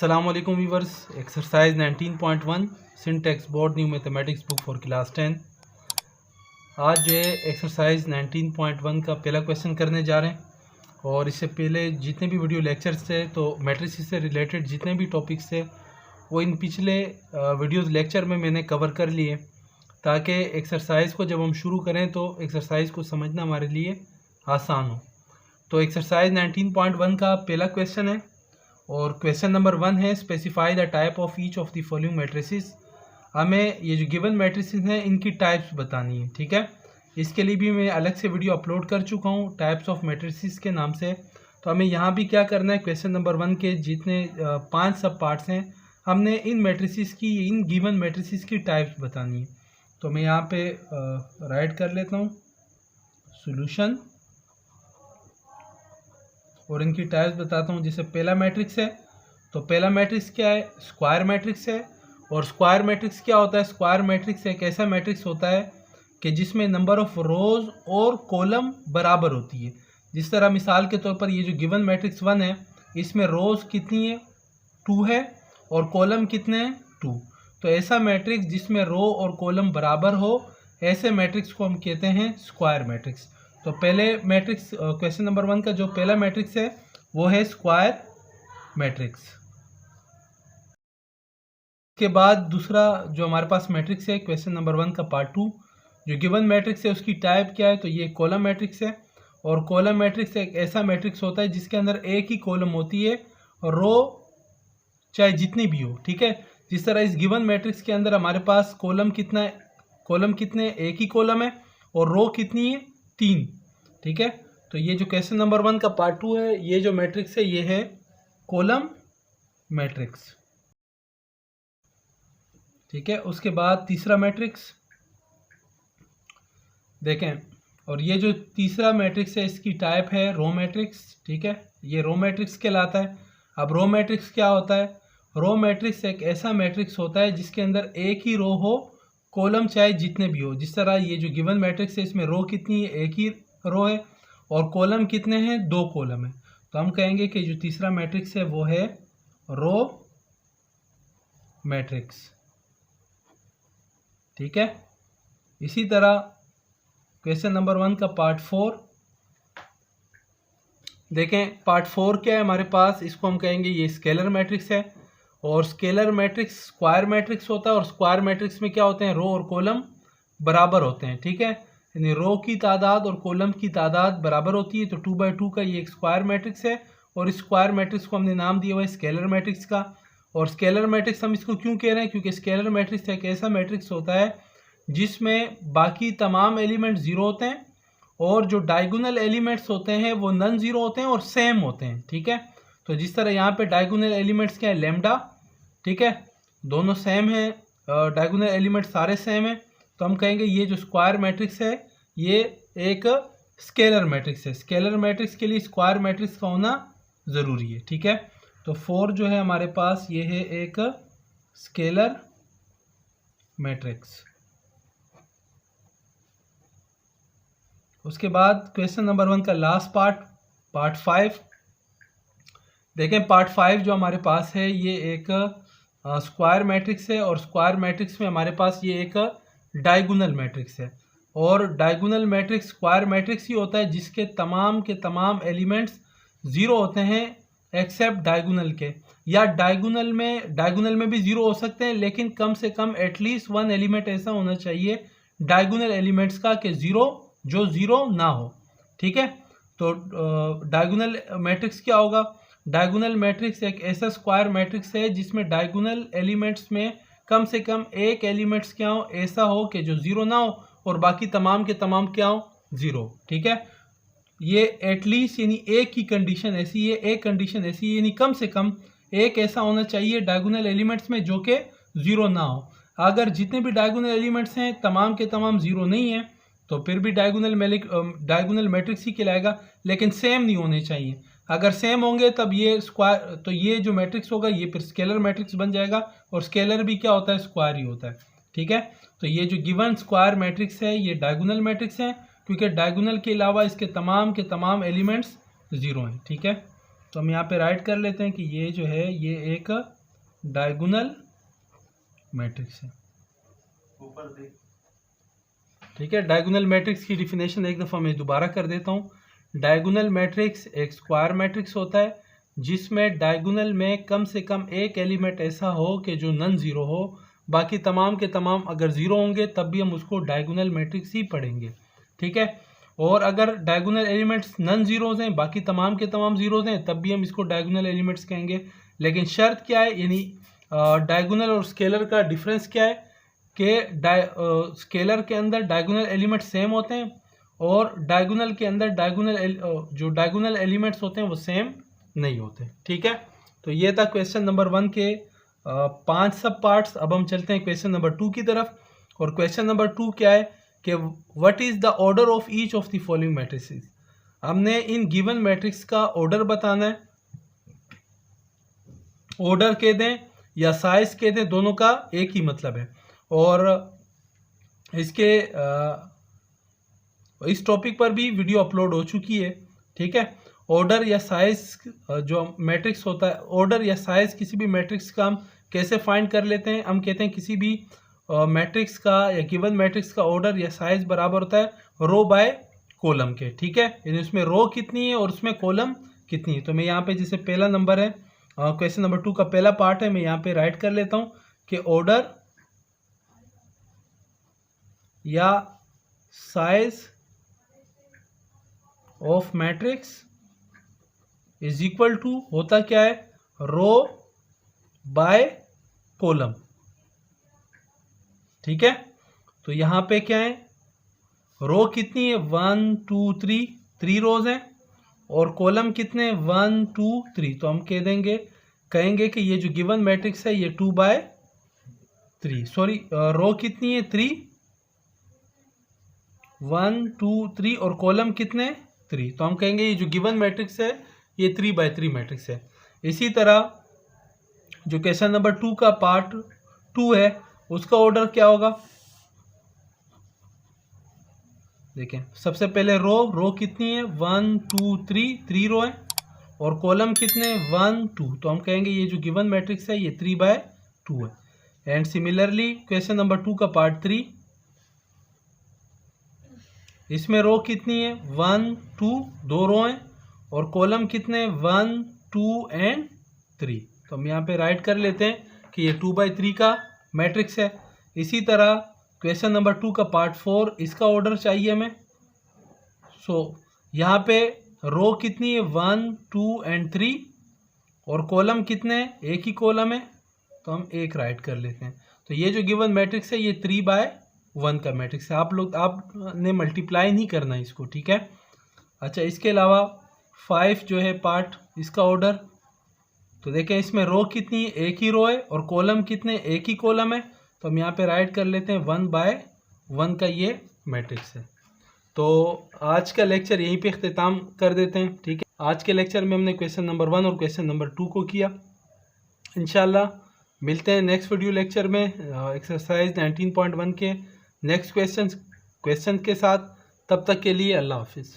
अस्सलाम वालेकुम viewers. Exercise 19.1 सिंटेक्स board new mathematics book for class 10। आज जो है एक्सरसाइज 19.1 का पहला क्वेश्चन करने जा रहे हैं। और इससे पहले जितने भी वीडियो लेक्चर्स थे तो मैट्रिक्स से रिलेटेड जितने भी टॉपिक्स थे वो इन पिछले वीडियोस लेक्चर में मैंने कवर कर लिए, ताकि एक्सरसाइज को जब हम शुरू करें तो एक्सरसाइज को समझना हमारे लिए आसान हो। तो एक्सरसाइज 19.1 का पहला क्वेश्चन है और क्वेश्चन नंबर 1 है specify the type of each of the following matrices. हमें ये जो गिवन मैट्रिसेस हैं इनकी टाइप्स बतानी है, ठीक है। इसके लिए भी मैं अलग से वीडियो अपलोड कर चुका हूँ टाइप्स ऑफ मैट्रिसेस के नाम से। तो हमें यहाँ भी क्या करना है, क्वेश्चन नंबर 1 के जितने 5 सब पार्ट्स हैं हमने इन मैट्रिसेस की, इन गिवन मैट्रिसेस की टाइप्स बतानी है। तो मैं यहाँ पे राइट कर लेता हूँ सॉल्यूशन और इनकी टाइप्स बताता हूँ। जैसे पहला मैट्रिक्स है तो पहला मैट्रिक्स क्या है, स्क्वायर मैट्रिक्स है। और स्क्वायर मैट्रिक्स क्या होता है, स्क्वायर मैट्रिक्स एक ऐसा मैट्रिक्स होता है कि जिसमें नंबर ऑफ रोज और कॉलम बराबर होती है। जिस तरह मिसाल के तौर पर ये जो गिवन मैट्रिक्स 1 है इसमें रोज कितनी है, 2 है, और कॉलम कितने हैं, 2। तो ऐसा मैट्रिक्स जिसमें रो और कॉलम बराबर हो, ऐसे मैट्रिक्स को हम कहते हैं स्क्वायर मैट्रिक्स। तो पहले मैट्रिक्स क्वेश्चन नंबर 1 का जो पहला मैट्रिक्स है वो है स्क्वायर मैट्रिक्स। के बाद दूसरा जो हमारे पास मैट्रिक्स है क्वेश्चन नंबर 1 का पार्ट 2, जो गिवन मैट्रिक्स है उसकी टाइप क्या है, तो ये कॉलम मैट्रिक्स है। और कॉलम मैट्रिक्स एक ऐसा मैट्रिक्स होता है जिसके अंदर एक ही कॉलम होती है, रो चाहे जितनी भी हो, ठीक है। जिस तरह इस गिवन मैट्रिक्स के अंदर हमारे पास कॉलम कितना है, कॉलम कितने, एक ही कॉलम है, और रो कितनी है, 3, ठीक है। तो ये जो क्वेश्चन नंबर 1 का पार्ट 2 है, ये जो मैट्रिक्स है ये है कॉलम मैट्रिक्स, ठीक है। उसके बाद तीसरा मैट्रिक्स देखें, और ये जो तीसरा मैट्रिक्स है इसकी टाइप है रो मैट्रिक्स, ठीक है। ये रो मैट्रिक्स कहलाता है। अब रो मैट्रिक्स क्या होता है, रो मैट्रिक्स एक ऐसा मैट्रिक्स होता है जिसके अंदर एक ही रो हो, कॉलम चाहे जितने भी हो। जिस तरह ये जो गिवन मैट्रिक्स है इसमें रो कितनी है, एक ही रो है, और कॉलम कितने हैं, 2 कॉलम है। तो हम कहेंगे कि जो तीसरा मैट्रिक्स है वो है रो मैट्रिक्स, ठीक है। इसी तरह क्वेश्चन नंबर 1 का पार्ट 4 देखें। पार्ट 4 क्या है हमारे पास, इसको हम कहेंगे ये स्केलर मैट्रिक्स है। और स्केलर मैट्रिक्स स्क्वायर मैट्रिक्स होता है, और स्क्वायर मैट्रिक्स में क्या होते हैं, रो और कॉलम बराबर होते हैं, ठीक है। यानी रो की तादाद और कॉलम की तादाद बराबर होती है। तो 2/2 का ये एक स्क्वायर मैट्रिक्स है, और इस स्क्वायर मैट्रिक्स को हमने नाम दिया हुआ है स्केलर मैट्रिक्स का। और स्केलर मैट्रिक्स हम इसको क्यों कह रहे हैं, क्योंकि स्केलर मैट्रिक्स एक ऐसा मैट्रिक्स होता है जिसमें बाकी तमाम एलिमेंट जीरो होते हैं, और जो डायगोनल एलिमेंट्स होते हैं वो नॉन जीरो होते हैं और सेम होते हैं, ठीक है। तो जिस तरह यहाँ पे डायगोनल एलिमेंट्स क्या है, लैम्डा, ठीक है, दोनों सेम है, डायगोनल एलिमेंट सारे सेम है। तो हम कहेंगे ये जो स्क्वायर मैट्रिक्स है ये एक स्केलर मैट्रिक्स है। स्केलर मैट्रिक्स के लिए स्क्वायर मैट्रिक्स का होना ज़रूरी है, ठीक है। तो 4 जो है हमारे पास ये है एक स्केलर मैट्रिक्स। उसके बाद क्वेश्चन नंबर 1 का लास्ट पार्ट 5 देखें। पार्ट 5 जो हमारे पास है ये एक स्क्वायर मैट्रिक्स है, और स्क्वायर मैट्रिक्स में हमारे पास ये एक डायगोनल मैट्रिक्स है। और डायगोनल मैट्रिक्स स्क्वायर मैट्रिक्स ही होता है जिसके तमाम के तमाम एलिमेंट्स ज़ीरो होते हैं एक्सेप्ट डायगोनल के, या डायगोनल में भी ज़ीरो हो सकते हैं, लेकिन कम से कम एटलीस्ट 1 एलिमेंट ऐसा होना चाहिए डायगोनल एलिमेंट्स का कि जो ज़ीरो ना हो, ठीक है। तो डायगोनल मैट्रिक्स क्या होगा, डायगोनल मैट्रिक्स एक ऐसा स्क्वायर मैट्रिक्स है जिसमें डायगोनल एलिमेंट्स में कम से कम एक एलिमेंट्स क्या हो, ऐसा हो कि जो ज़ीरो ना हो, और बाकी तमाम के तमाम क्या हो, ज़ीरो, ठीक है। ये एटलीस्ट यानी एक ही कंडीशन ऐसी है, एक कंडीशन ऐसी है, यानी कम से कम एक ऐसा होना चाहिए डायगोनल एलिमेंट्स में जो कि ज़ीरो ना हो। अगर जितने भी डायगोनल एलिमेंट्स हैं तमाम के तमाम ज़ीरो नहीं है तो फिर भी डायगोनल मैट्रिक्स ही कहलाएगा, लेकिन सेम नहीं होने चाहिए। अगर सेम होंगे तब ये स्क्वायर, तो ये जो मैट्रिक्स होगा ये फिर स्केलर मैट्रिक्स बन जाएगा, और स्केलर भी क्या होता है, स्क्वायर ही होता है, ठीक है। तो ये जो गिवन स्क्वायर मैट्रिक्स है ये डायगोनल मैट्रिक्स है, क्योंकि डायगोनल के अलावा इसके तमाम के तमाम एलिमेंट्स ज़ीरो हैं, ठीक है। तो हम यहाँ पे राइट कर लेते हैं कि ये जो है ये एक डायगोनल मैट्रिक्स है। ऊपर देख, ठीक है, डायगोनल मैट्रिक्स की डिफिनेशन एक दफ़ा मैं दोबारा कर देता हूँ। डायगोनल मैट्रिक्स एक स्क्वायर मैट्रिक्स होता है जिसमें डायगोनल में कम से कम एक एलिमेंट ऐसा हो कि जो नॉन ज़ीरो हो, बाकी तमाम के तमाम अगर ज़ीरो होंगे तब भी हम उसको डायगोनल मैट्रिक्स ही पढ़ेंगे। ठीक है, और अगर डायगोनल एलिमेंट्स नॉन ज़ीरोज़ हैं, बाकी तमाम के तमाम ज़ीरोज़ हैं, तब भी हम इसको डायगोनल एलिमेंट्स कहेंगे। लेकिन शर्त क्या है, यानी डायगोनल और स्केलर का डिफरेंस क्या है कि स्केलर के अंदर डायगोनल एलिमेंट सेम होते हैं और डायगोनल के अंदर जो डायगोनल एलिमेंट्स होते हैं वो सेम नहीं होते। ठीक है, तो ये था क्वेश्चन नंबर 1 के 5 सब पार्ट्स। अब हम चलते हैं क्वेश्चन नंबर 2 की तरफ। और क्वेश्चन नंबर 2 क्या है कि what is the order of each of the following matrices. हमने इन गिवन मैट्रिक्स का ऑर्डर बताना है। ऑर्डर कह दें या साइज कह दें, दोनों का एक ही मतलब है। और इसके इस टॉपिक पर भी वीडियो अपलोड हो चुकी है। ठीक है, ऑर्डर या साइज जो मैट्रिक्स होता है, ऑर्डर या साइज किसी भी मैट्रिक्स का हम कैसे फाइंड कर लेते हैं। हम कहते हैं किसी भी मैट्रिक्स का या गिवन मैट्रिक्स का ऑर्डर या साइज बराबर होता है रो बाय कॉलम के। ठीक है, यानी उसमें रो कितनी है और उसमें कॉलम कितनी है। तो मैं यहाँ पे जैसे पहला नंबर है, क्वेश्चन नंबर 2 का पहला पार्ट है, मैं यहाँ पे राइट कर लेता हूँ कि ऑर्डर या size of matrix is equal to होता क्या है, रो बाय कॉलम। ठीक है, तो यहाँ पे क्या है, रो कितनी है 1 2 3, 3 रोज हैं और कॉलम कितने 1 2 3। तो हम कहेंगे कि ये जो गिवन मैट्रिक्स है ये 2 बाय 3, सॉरी रो कितनी है 3, 1 2 3 और कॉलम कितने 3। तो हम कहेंगे ये जो गिवन मैट्रिक्स है ये 3 बाय 3 मैट्रिक्स है। इसी तरह जो क्वेश्चन नंबर 2 का पार्ट 2 है उसका ऑर्डर क्या होगा, देखें सबसे पहले रो कितनी है 1 2 3, 3 रो है और कॉलम कितने 1 2। तो हम कहेंगे ये जो गिवन मैट्रिक्स है ये 3 बाय 2 है। एंड सिमिलरली क्वेश्चन नंबर 2 का पार्ट 3, इसमें रो कितनी है 1 2, 2 रो हैं और कॉलम कितने 1 2 एंड 3। तो हम यहाँ पे राइट कर लेते हैं कि ये 2 बाई 3 का मैट्रिक्स है। इसी तरह क्वेश्चन नंबर 2 का पार्ट 4, इसका ऑर्डर चाहिए हमें। यहाँ पे रो कितनी है 1 2 एंड 3 और कॉलम कितने, एक ही कॉलम है तो हम एक राइट कर लेते हैं। तो ये जो गिवन मैट्रिक्स है ये 3 बाय 1 का मैट्रिक्स है। आपने मल्टीप्लाई नहीं करना इसको। ठीक है, अच्छा इसके अलावा 5 जो है पार्ट, इसका ऑर्डर तो देखें इसमें रो कितनी है, एक ही रो है और कॉलम कितने, एक ही कॉलम है। तो हम यहाँ पे राइट कर लेते हैं 1 बाय 1 का ये मैट्रिक्स है। तो आज का लेक्चर यहीं पे इख्तिताम कर देते हैं। ठीक है, आज के लेक्चर में हमने क्वेश्चन नंबर 1 और क्वेश्चन नंबर 2 को किया। इंशाल्लाह मिलते हैं नेक्स्ट वीडियो लेक्चर में एक्सरसाइज 19.1 के नेक्स्ट क्वेश्चन के साथ। तब तक के लिए अल्लाह हाफिज़।